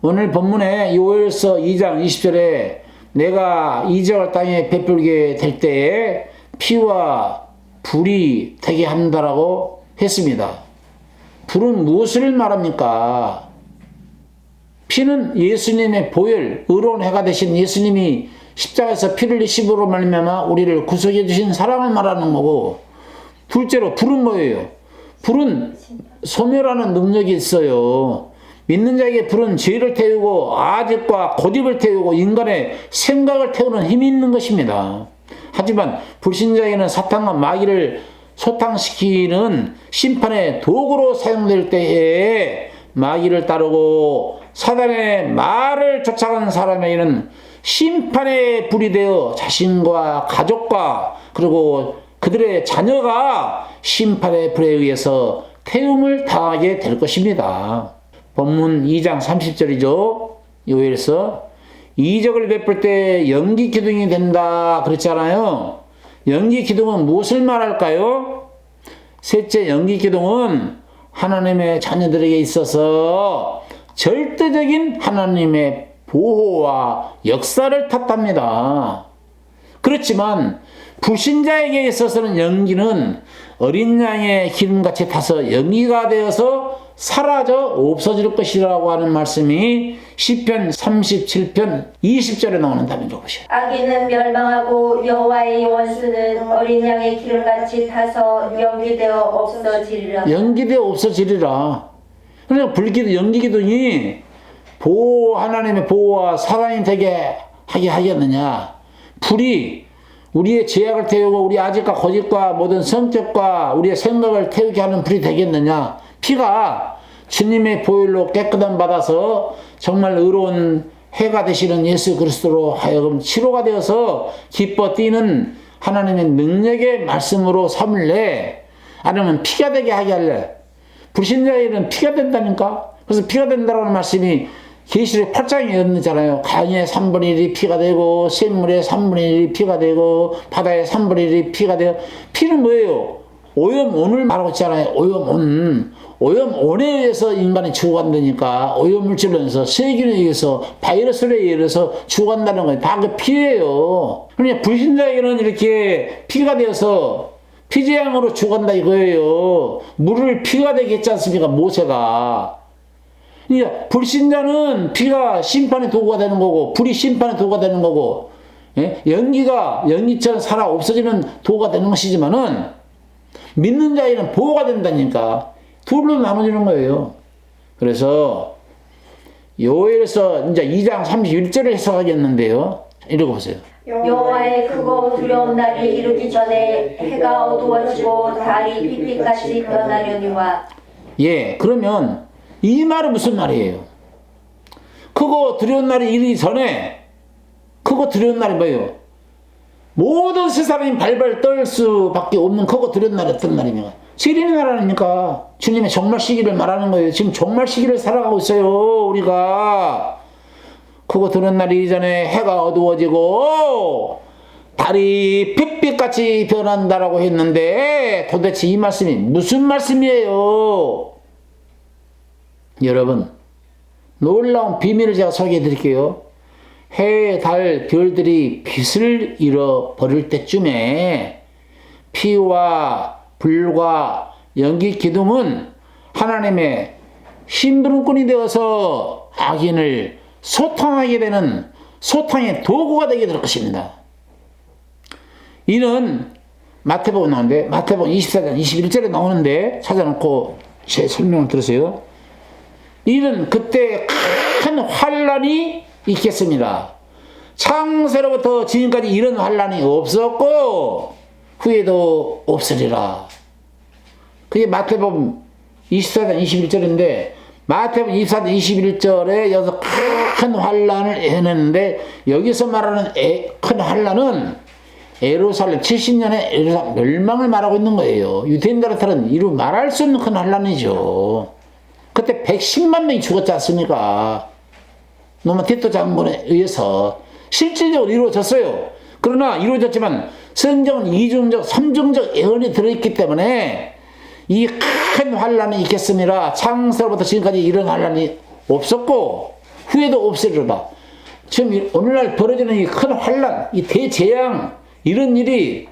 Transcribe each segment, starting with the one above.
오늘 본문에 요엘서 2장 20절에 내가 이적을 땅에 베풀게 될 때에 피와 불이 되게 한다라고 했습니다. 불은 무엇을 말합니까? 피는 예수님의 보혈, 의로운 해가 되신 예수님이 십자가에서 피를 흘리심으로 말미암아 우리를 구속해 주신 사랑을 말하는 거고, 둘째로 불은 뭐예요? 불은 소멸하는 능력이 있어요. 믿는 자에게 불은 죄를 태우고 아집과 고집을 태우고 인간의 생각을 태우는 힘이 있는 것입니다. 하지만 불신자에게는 사탄과 마귀를 소탕시키는 심판의 도구로 사용될 때에 마귀를 따르고 사단의 말을 쫓아가는 사람에게는 심판의 불이 되어 자신과 가족과 그리고 그들의 자녀가 심판의 불에 의해서 태움을 당하게 될 것입니다. 본문 2장 30절이죠. 요엘서 이적을 베풀 때 연기 기둥이 된다 그랬잖아요. 연기 기둥은 무엇을 말할까요? 셋째, 연기 기둥은 하나님의 자녀들에게 있어서 절대적인 하나님의 보호와 역사를 탓합니다. 그렇지만 불신자에게 있어서는 연기는 어린 양의 기름같이 타서 연기가 되어서 사라져 없어질 것이라고 하는 말씀이 시편 37편 20절에 나오는 답이라고 보셔요. 악인은 멸망하고 여호와의 원수는 어린 양의 기름같이 타서 연기되어 없어지리라. 연기되어 없어지리라. 그러니까 불기도 연기기둥이 하나님의 보호와 사랑이 되게 하게 하겠느냐. 불이 우리의 죄악을 태우고 우리 아집과 고집과 모든 성격과 우리의 생각을 태우게 하는 불이 되겠느냐. 피가 주님의 보혈로 깨끗함 받아서 정말 의로운 해가 되시는 예수 그리스도로 하여금 치료가 되어서 기뻐 뛰는 하나님의 능력의 말씀으로 삼을래? 아니면 피가 되게 하게 할래? 불신자에게는 피가 된다니까? 그래서 피가 된다는 말씀이 계시록 8장에 있잖아요. 강의 3분의 1이 피가 되고 샘물의 3분의 1이 피가 되고 바다의 3분의 1이 피가 되고. 피는 뭐예요? 오염온을 말하고 있잖아요. 오염온. 오염온에 의해서 인간이 죽어간다니까. 오염물질로 인해서 세균에 의해서 바이러스에 의해서 죽어간다는 거예요. 다 그 피예요. 그러니까 불신자에게는 이렇게 피가 되어서 피재앙으로 죽어간다 이거예요. 물을 피가 되게 했지 않습니까? 모세가. 그러니까 불신자는 피가 심판의 도구가 되는 거고 불이 심판의 도구가 되는 거고, 예? 연기가 연기처럼 살아 없어지는 도구가 되는 것이지만은 믿는 자에게는 보호가 된다니까. 둘로 나눠지는 거예요. 그래서 요엘서 이제 2장 31절을 해석하겠는데요. 읽어보세요. 여호와의 크고 두려운 날이 이르기 전에 해가 어두워지고 달이 빛빛같이 변하려니와. 예, 그러면 이 말은 무슨 말이에요? 크고 두려운 날이 이르기 전에, 크고 두려운 날이 뭐예요? 모든 세상이 발발 떨 수밖에 없는 크고 두려운 날이 어떤 날입니까? 시리의 나라니까 주님의 종말 시기를 말하는 거예요. 지금 종말 시기를 살아가고 있어요, 우리가. 크고 두려운 날이 이전에 해가 어두워지고 달이 빛빛같이 변한다라고 했는데 도대체 이 말씀이 무슨 말씀이에요? 여러분, 놀라운 비밀을 제가 소개해 드릴게요. 해, 달, 별들이 빛을 잃어버릴 때쯤에 피와 불과 연기 기둥은 하나님의 심부름꾼이 되어서 악인을 소탕하게 되는 소탕의 도구가 되게 될 것입니다. 이는 마태복음 나오는데, 마태복음 24장 21절에 나오는데 찾아놓고 제 설명을 들으세요. 이는 그때 큰 환란이 있겠습니다. 창세로부터 지금까지 이런 환란이 없었고 후에도 없으리라. 그게 마태복음 24장 21절인데 마태복음 24장 21절에 여기서 큰 환란을 해냈는데 여기서 말하는 큰 환란은 예루살렘 70년의 예루살렘 멸망을 말하고 있는 거예요. 유대인들한테는 이루 말할 수 없는 큰 환란이죠. 그때 110만 명이 죽었지 않습니까? 로마 티토 장군에 의해서 실질적으로 이루어졌어요. 그러나 이루어졌지만 성경은 이중적, 삼중적 예언이 들어있기 때문에 이 큰 환란이 있겠습니다. 창세로부터 지금까지 이런 환란이 없었고 후에도 없으리로다. 지금 오늘날 벌어지는 이 큰 환란, 이 대재앙, 이런 일이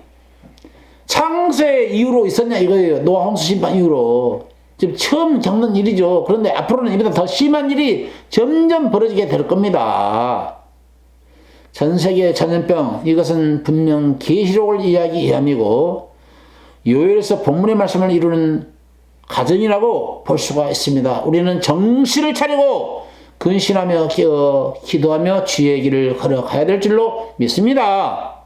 창세 이후로 있었냐 이거예요. 노아 홍수 심판 이후로. 지금 처음 겪는 일이죠. 그런데 앞으로는 이보다 더 심한 일이 점점 벌어지게 될 겁니다. 전 세계 전염병, 이것은 분명 계시록을 이야기함이고 요엘에서 본문의 말씀을 이루는 가정이라고 볼 수가 있습니다. 우리는 정신을 차리고 근신하며 기도하며 주의 길을 걸어가야 될 줄로 믿습니다.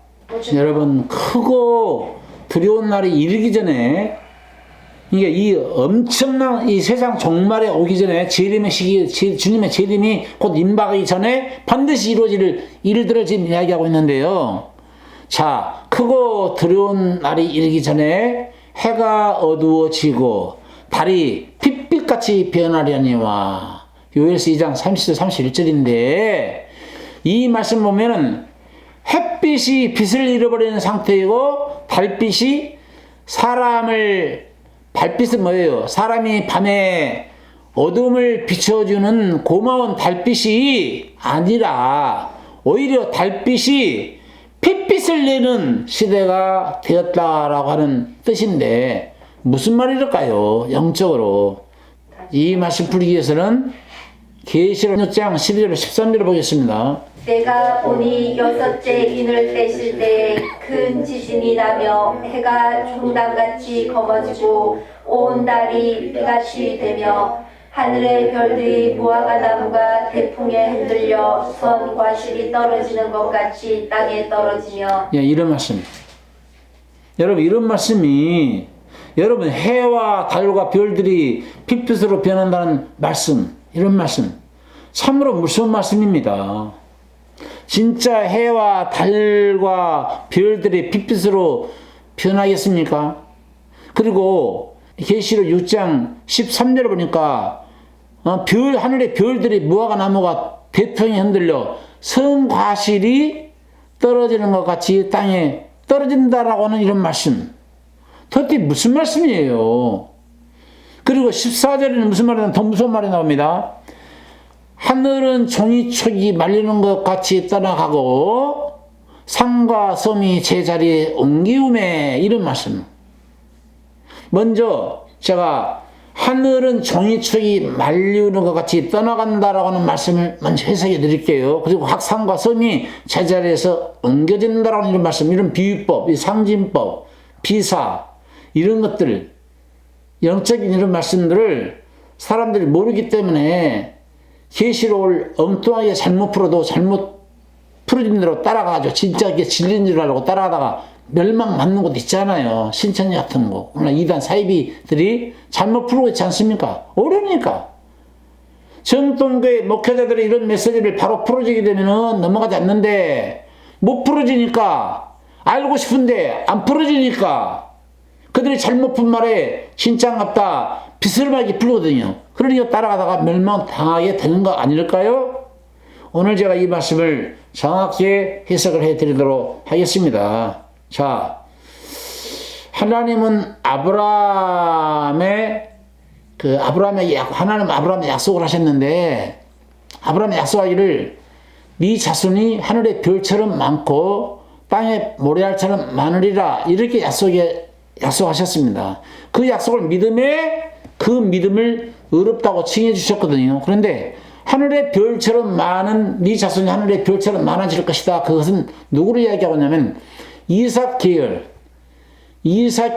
여러분, 크고 두려운 날이 이르기 전에, 이게 이 엄청난 이 세상 종말에 오기 전에 재림의 시기, 주님의 재림이 곧 임박하기 전에 반드시 이루어질 일들을 지금 이야기하고 있는데요. 자, 크고 두려운 날이 이르기 전에 해가 어두워지고 달이 핏빛같이 변하려니와. 요엘서 2장 30절 31절인데 이 말씀 보면은 햇빛이 빛을 잃어버리는 상태이고 달빛이 달빛은 뭐예요? 사람이 밤에 어둠을 비춰주는 고마운 달빛이 아니라 오히려 달빛이 핏빛을 내는 시대가 되었다라고 하는 뜻인데 무슨 말일까요? 영적으로. 이 말씀 풀기 위해서는 계시록 6장 12절 13절을 보겠습니다. 내가 보니 여섯째 인을 떼실 때 큰 지진이 나며 해가 종단같이 검어지고 온 달이 피같이 되며 하늘의 별들이 무화과 나무가 태풍에 흔들려 선 과실이 떨어지는 것 같이 땅에 떨어지며. 이런 말씀. 여러분, 이런 말씀이 여러분 해와 달과 별들이 핏빛으로 변한다는 말씀, 이런 말씀 참으로 무서운 말씀입니다. 진짜 해와 달과 별들이 핏빛으로 변하겠습니까? 그리고 계시록 6장 13절을 보니까 하늘의 별들이 무화과 나무가 태풍에 흔들려 성과실이 떨어지는 것 같이 땅에 떨어진다라고 하는 이런 말씀. 도대체 무슨 말씀이에요? 그리고 14절에는 무슨 말이냐, 더 무서운 말이 나옵니다. 하늘은 종이촉이 말리는 것 같이 떠나가고 산과 섬이 제자리에 옮기우매. 이런 말씀. 먼저 제가 하늘은 종이촉이 말리는 것 같이 떠나간다라고 하는 말씀을 먼저 해석해 드릴게요. 그리고 산과 섬이 제자리에서 옮겨진다라고 하는 이런 말씀, 이런 비유법, 이 상징법, 비사, 이런 것들, 영적인 이런 말씀들을 사람들이 모르기 때문에 계시록을 엉뚱하게 잘못 풀어도 잘못 풀어진 대로 따라가죠. 진짜 이게 진리인 줄 알고 따라가다가 멸망 맞는 곳 있잖아요. 신천지 같은 거. 이단 사이비들이 잘못 풀고 있지 않습니까? 어려우니까. 정통교회 목회자들이 이런 메시지를 바로 풀어지게 되면 넘어가지 않는데 못 풀어지니까, 알고 싶은데 안 풀어지니까 그들이 잘못 푼 말에 진짜 같다 비스름하게 풀거든요. 그러니까 따라가다가 멸망당하게 되는 거 아닐까요? 오늘 제가 이 말씀을 정확히 해석을 해드리도록 하겠습니다. 자, 하나님은 하나님 아브라함에 약속을 하셨는데, 아브라함에 약속하기를 네 자손이 하늘의 별처럼 많고 땅의 모래알처럼 많으리라, 이렇게 약속하셨습니다. 그 약속을 그 믿음을 의롭다고 칭해 주셨거든요. 그런데 하늘의 별처럼 많은 네 자손이 하늘의 별처럼 많아질 것이다. 그것은 누구를 이야기하고 있냐면 이삭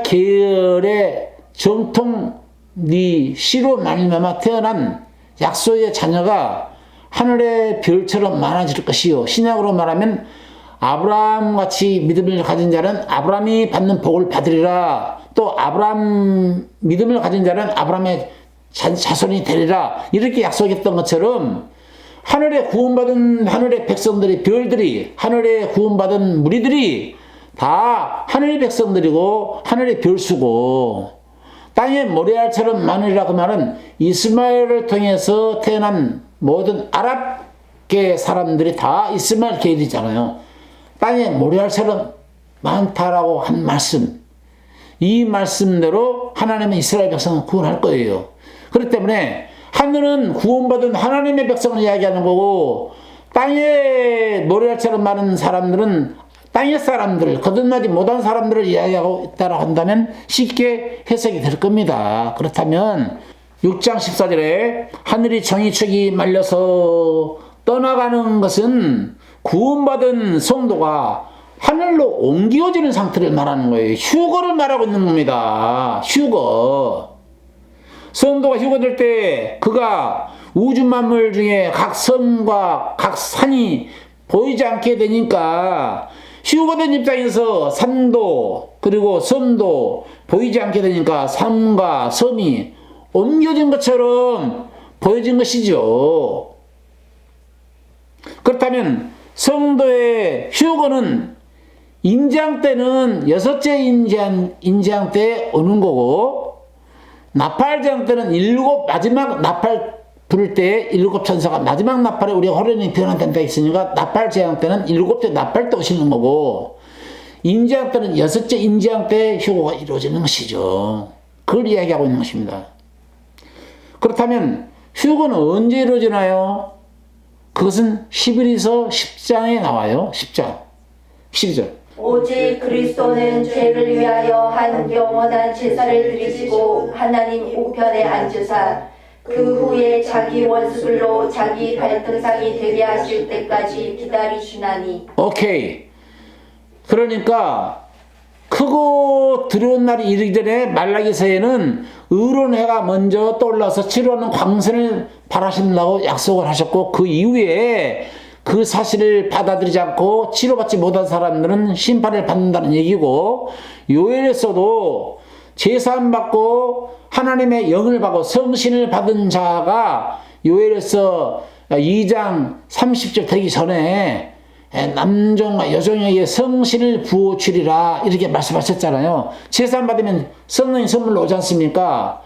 계열의 정통 네 씨로 말미암아 태어난 약속의 자녀가 하늘의 별처럼 많아질 것이요. 신약으로 말하면 아브라함같이 믿음을 가진 자는 아브라함이 받는 복을 받으리라. 또 아브라함 믿음을 가진 자는 아브라함의 자손이 되리라. 이렇게 약속했던 것처럼 하늘에 구원받은 하늘의 백성들이, 별들이, 하늘에 구원받은 무리들이 다 하늘의 백성들이고 하늘의 별수고, 땅의 모래알처럼 많으리라. 그 말은 이스마엘을 통해서 태어난 모든 아랍계 사람들이 다 이스마엘 계열이잖아요. 땅의 모래알처럼 많다라고 한 말씀, 이 말씀대로 하나님은 이스라엘 백성을 구원할 거예요. 그렇기 때문에 하늘은 구원받은 하나님의 백성을 이야기하는 거고, 땅에 모래알처럼 많은 사람들은 땅의 사람들, 거듭나지 못한 사람들을 이야기하고 있다고 한다면 쉽게 해석이 될 겁니다. 그렇다면 6장 14절에 하늘이 정의축이 말려서 떠나가는 것은 구원받은 성도가 하늘로 옮겨지는 상태를 말하는 거예요. 휴거를 말하고 있는 겁니다. 휴거. 성도가 휴거될 때 그가 우주 만물 중에 각 섬과 각 산이 보이지 않게 되니까, 휴거된 입장에서 산도 그리고 섬도 보이지 않게 되니까 산과 섬이 옮겨진 것처럼 보여진 것이죠. 그렇다면 성도의 휴거는 인장 때는 6째 인장 때 오는 거고, 나팔장 때는 마지막 나팔 불 때 7천사가 마지막 나팔에 우리가 호련히 변화된 데 있으니까 나팔재앙 때는 7째 나팔 때 오시는 거고, 인재앙 때는 6째 인재앙 때 휴거가 이루어지는 것이죠. 그걸 이야기하고 있는 것입니다. 그렇다면 휴거는 언제 이루어지나요? 그것은 히브리서 10장에 나와요. 10장 12절. 오직 그리스도는 죄를 위하여 한 영원한 제사를 드리시고 하나님 우편에 앉으사 그 후에 자기 원수들로 자기 발등상이 되게 하실 때까지 기다리시나니. 오케이. 그러니까 크고 두려운 날이 이르기 전에 말라기서에는 의로운 해가 먼저 떠올라서 치료하는 광선을 바라신다고 약속을 하셨고, 그 이후에 그 사실을 받아들이지 않고 치료받지 못한 사람들은 심판을 받는다는 얘기고, 요엘에서도 제사함 받고 하나님의 영을 받고 성신을 받은 자가 요엘에서 2장 30절 되기 전에 남종과 여종에게 성신을 부어주리라 이렇게 말씀하셨잖아요. 제사함 받으면 성령이 선물로 오지 않습니까?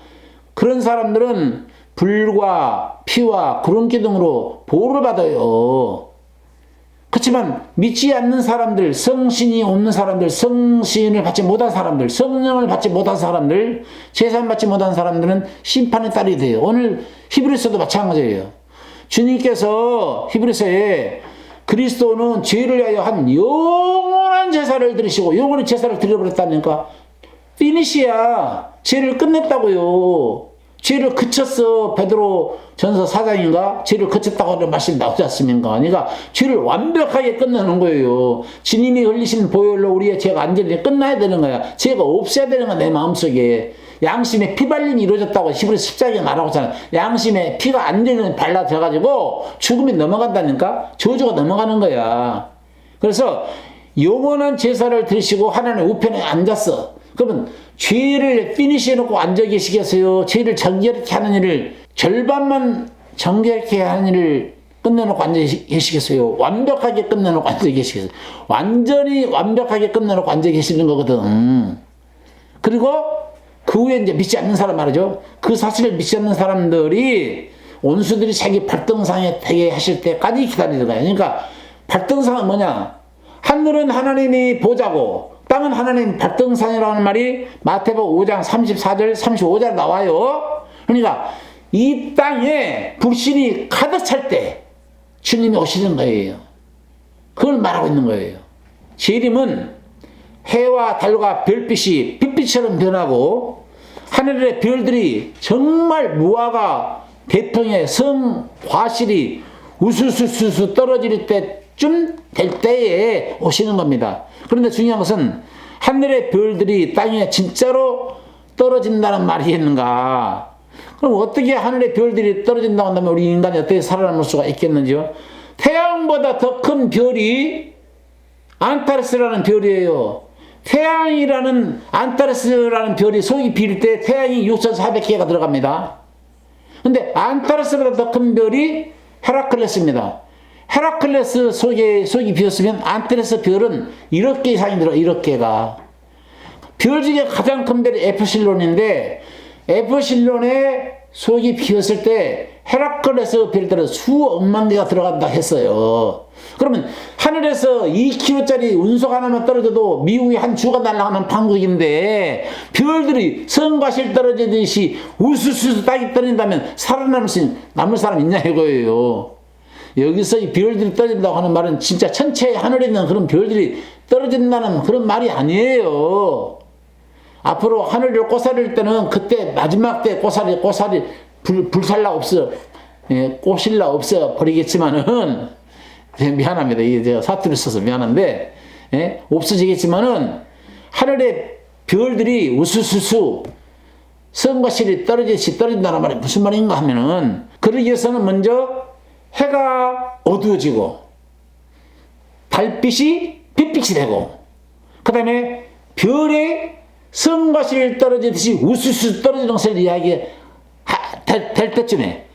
그런 사람들은 불과 피와 구름 기둥으로 보호를 받아요. 그렇지만 믿지 않는 사람들, 성신이 없는 사람들, 성신을 받지 못한 사람들, 성령을 받지 못한 사람들, 제사함 받지 못한 사람들은 심판의 딸이 돼요. 오늘 히브리서도 마찬가지예요. 주님께서 히브리서에 그리스도는 죄를 위하여 한 영원한 제사를 드리시고, 영원한 제사를 드려버렸다니까 피니시야. 죄를 끝냈다고요. 죄를 그쳤어. 베드로 전서 4장인가? 죄를 그쳤다고 하는 말씀이 나오지 않습니까? 그러니까 죄를 완벽하게 끝내는 거예요. 주님이 흘리신 보혈로 우리의 죄가 완전히 끝나야 되는 거야. 죄가 없어야 되는 거야, 내 마음속에. 양심의 피발림이 이루어졌다고 히브리서 10장에 말하고 있잖아요. 양심에 피가 완전히 발라져가지고 죽음이 넘어간다니까? 저주가 넘어가는 거야. 그래서 영원한 제사를 드리시고 하나님 우편에 앉았어. 그러면 죄를 피니시해놓고 앉아 계시겠어요? 죄를 정결케 하는 일을, 절반만 정결케 하는 일을 끝내놓고 앉아 계시겠어요? 완벽하게 끝내놓고 앉아 계시겠어요? 완전히 완벽하게 끝내놓고 앉아 계시는 거거든. 그리고 그 후에 이제 믿지 않는 사람 말이죠. 그 사실을 믿지 않는 사람들이 원수들이 자기 발등상에 되게 하실 때까지 기다리는 거예요. 그러니까 발등상은 뭐냐? 하늘은 하나님이 보자고, 땅은 하나님 발등상이라는 말이 마태복음 5장 34절 35절 나와요. 그러니까 이 땅에 불신이 가득 찰 때 주님이 오시는 거예요. 그걸 말하고 있는 거예요. 재림은 해와 달과 별빛이 빛빛처럼 변하고, 하늘의 별들이 정말 무화과 대풍의 성과실이 우수수수수 떨어질 때쯤 될 때에 오시는 겁니다. 그런데 중요한 것은 하늘의 별들이 땅에 진짜로 떨어진다는 말이겠는가? 그럼 어떻게 하늘의 별들이 떨어진다고 한다면 우리 인간이 어떻게 살아남을 수가 있겠는지요? 태양보다 더 큰 별이 안타레스라는 별이에요. 태양이라는 안타레스라는 별이 속이 비릴 때 태양이 6,400개가 들어갑니다. 근데 안타레스보다 더 큰 별이 헤라클레스입니다. 헤라클레스 속이 비었으면 안타레스 별은 1억 개 이상이 들어. 1억 개가. 별 중에 가장 큰 별이 에프실론인데, 에프실론의 속이 비었을 때 헤라클레스 별이 따라 수억만 개가 들어간다 했어요. 그러면 하늘에서 2km짜리 운석 하나만 떨어져도 미국의 한 주가 날아가는 판국인데 별들이 성과실 떨어지듯이 우수수 딱이 떨어진다면 남을 사람 있냐 이거예요. 여기서 이 별들이 떨어진다고 하는 말은 진짜 천체 하늘에 있는 그런 별들이 떨어진다는 그런 말이 아니에요. 앞으로 하늘을 꼬사릴 때는 그때 마지막 때 꼬사리 불살라 없어, 예, 꼬실라 없어 버리겠지만은, 미안합니다. 이게 제가 사투리 써서 미안한데, 예, 없어지겠지만은 하늘의 별들이 우수수수 성과 실이 떨어진다는 말이 무슨 말인가 하면은, 그러기 위해서는 먼저 해가 어두워지고 달빛이 빛빛이 되고, 그 다음에 별의 성과 실 떨어지듯이 우수수 떨어지는 것을 될 때쯤에,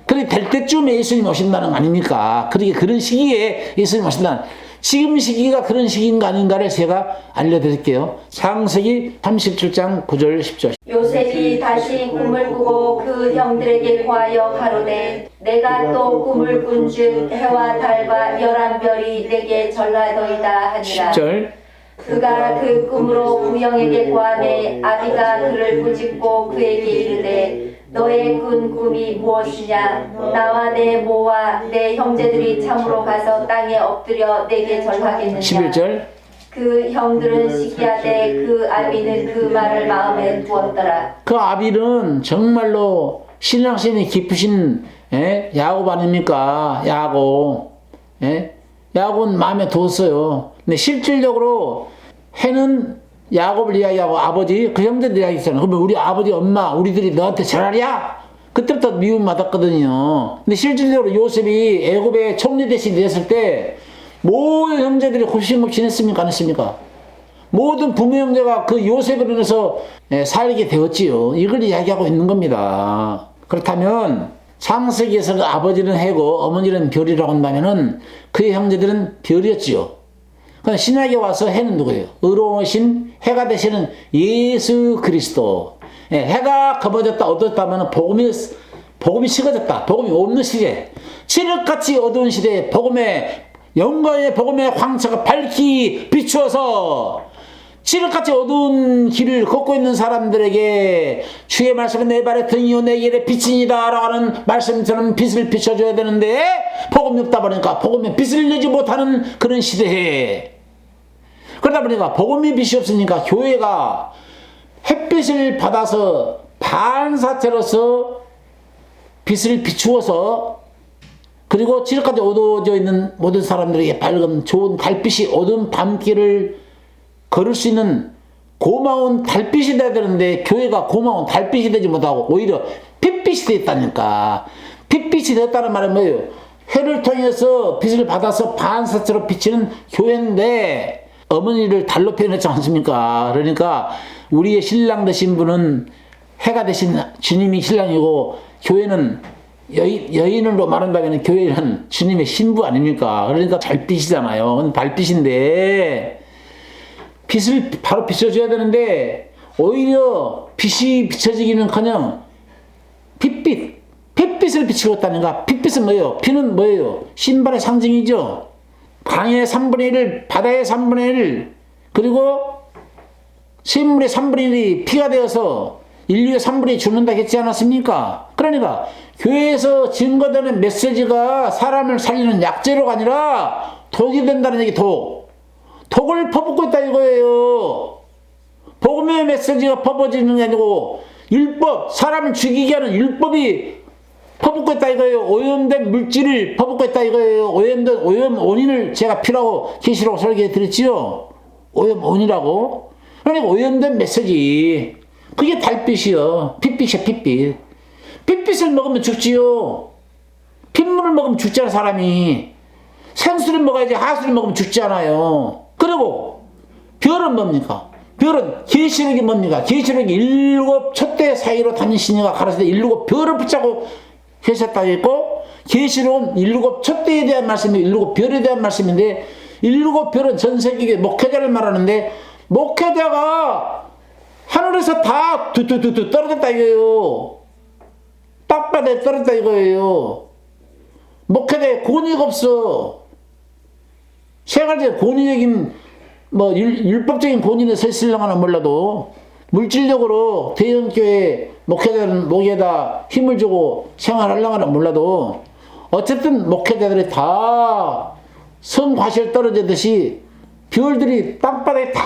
그렇게 될 때쯤에 예수님 오신다는 거 아닙니까? 그런 시기에 예수님 오신다는, 지금 시기가 그런 시기인가 아닌가를 제가 알려드릴게요. 창세기 37장 9절 10절. 요셉이 다시 꿈을 꾸고 그 형들에게 고하여 가로되 내가 또 꿈을 꾼즉 해와 달과 11별이 내게 전라더이다 하니라. 10절. 그가 그 꿈으로 구형에게 고하매 아비가 그를 꾸짖고 그에게 이르되 너의 꾼 꿈이 무엇이냐? 나와 내 모와 내 형제들이 참으로 가서 땅에 엎드려 내게 절하겠느냐? 11절. 그 형들은 시기하되 그 아비는 그 말을 마음에 두었더라. 그 아비는 정말로 신앙심이 깊으신, 예? 야곱 아닙니까? 야곱. 예? 야곱은 마음에 두었어요. 근데 실질적으로 해는 야곱을 이야기하고 아버지, 그 형제들 이야기했잖아요. 그러면 우리 아버지, 엄마, 우리들이 너한테 잘하랴? 그때부터 미움 받았거든요. 근데 실질적으로 요셉이 애굽의 총리 대신 됐을 때 모든 형제들이 굽신굽신 했습니까? 안 했습니까? 모든 부모 형제가 그 요셉으로 인해서 살게 되었지요. 이걸 이야기하고 있는 겁니다. 그렇다면 창세기에서 아버지는 해고 어머니는 별이라고 한다면은 그의 형제들은 별이었지요. 그럼 신약에 와서 해는 누구예요? 의로우신 해가 되시는 예수 그리스도. 해가 검어졌다 어두웠다면 복음이 식어졌다. 복음이 없는 시대. 칠흑같이 어두운 시대에 영광의 복음의 황처가 밝히 비추어서 칠흑같이 어두운 길을 걷고 있는 사람들에게 주의 말씀은 내 발의 등이요 내 길의 빛이니라 라고 하는 말씀처럼 빛을 비춰줘야 되는데 복음이 없다 보니까 복음에 빛을 내지 못하는 그런 시대에, 그러다 보니까 복음이 빛이 없으니까 교회가 햇빛을 받아서 반사체로서 빛을 비추어서, 그리고 칠흑같이 어두워져 있는 모든 사람들에게 밝은 좋은 달빛이 어두운 밤길을 걸을 수 있는 고마운 달빛이 돼야 되는데 교회가 고마운 달빛이 되지 못하고 오히려 빛빛이 되었다니까. 빛빛이 되었다는 말은 뭐예요? 해를 통해서 빛을 받아서 반사체로 비치는 교회인데 어머니를 달로 표현했지 않습니까? 그러니까 우리의 신랑 되신 분은 해가 되신 주님이 신랑이고, 교회는 여인으로 말한다면 교회는 주님의 신부 아닙니까? 그러니까 달빛이잖아요. 달빛인데 빛을 바로 비춰줘야 되는데 오히려 빛이 비춰지기는커녕 빛빛을 비추고 있다는가. 빛빛은 뭐예요? 피는 뭐예요? 신발의 상징이죠. 강의 3분의 1, 바다의 3분의 1, 그리고 샘물의 3분의 1이 피가 되어서 인류의 3분의 1이 죽는다 했지 않았습니까? 그러니까 교회에서 증거되는 메시지가 사람을 살리는 약재료가 아니라 독이 된다는 얘기. 독을 퍼붓고 있다 이거예요. 복음의 메시지가 퍼부어지는 게 아니고 율법, 사람을 죽이게 하는 율법이 퍼붓고 있다 이거예요. 오염된 물질을 퍼붓고 있다 이거예요. 오염 원인을 제가 피라고 계시라고 설계해 드렸지요. 오염 원이라고. 그러니까 오염된 메시지. 그게 달빛이요. 빛빛이야, 빛빛. 빛빛을 먹으면 죽지요. 핏물을 먹으면 죽잖아, 사람이. 생수를 먹어야지 하수를 먹으면 죽지 않아요. 그리고 별은 뭡니까? 별은 계시록이 뭡니까? 계시록이 7 촛대 사이로 다닌 신이가 가라사대 7 별을 붙잡고 계셨다고 했고, 계시록은 7 촛대에 대한 말씀이 7 별에 대한 말씀인데, 7 별은 전 세계의 목회자를 말하는데, 목회자가 하늘에서 다 두두두두 떨어졌다 이거예요. 땅바닥에 떨었다 이거예요. 목회자에 권위가 없어. 생활적인 권위적인 뭐 율법적인 권위에 서 있으려면 몰라도 물질적으로 대형교회 목회자는 목에다 힘을 주고 생활하려면 몰라도 어쨌든 목회자들이 다 성과실 떨어지듯이 별들이 땅바닥에 다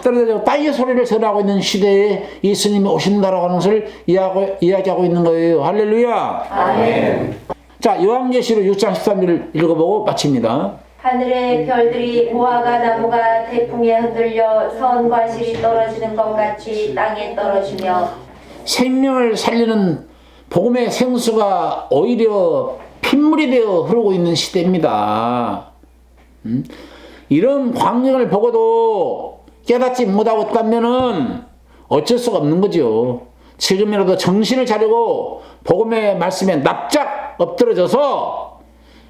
떨어져 땅의 소리를 전하고 있는 시대에 예수님이 오신다라고 하는 것을 이야기하고 있는 거예요. 할렐루야. 아멘. 자, 요한계시록 6장 13절을 읽어보고 마칩니다. 하늘의 별들이 무화과 나무가 태풍에 흔들려 선과실이 떨어지는 것 같이 땅에 떨어지며 생명을 살리는 복음의 생수가 오히려 핏물이 되어 흐르고 있는 시대입니다. 이런 광경을 보고도 깨닫지 못하고 있다면은 어쩔 수가 없는 거죠. 지금이라도 정신을 차리고 복음의 말씀에 납작 엎드러져서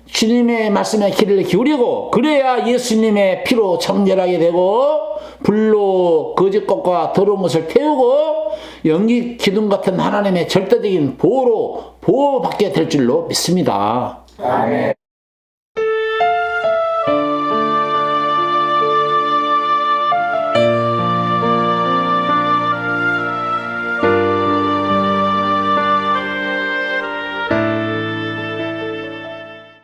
주님의 말씀에 귀를 기울이고 그래야 예수님의 피로 정결하게 되고 불로 거짓 것과 더러운 것을 태우고 연기 기둥 같은 하나님의 절대적인 보호로 보호받게 될 줄로 믿습니다. 아멘.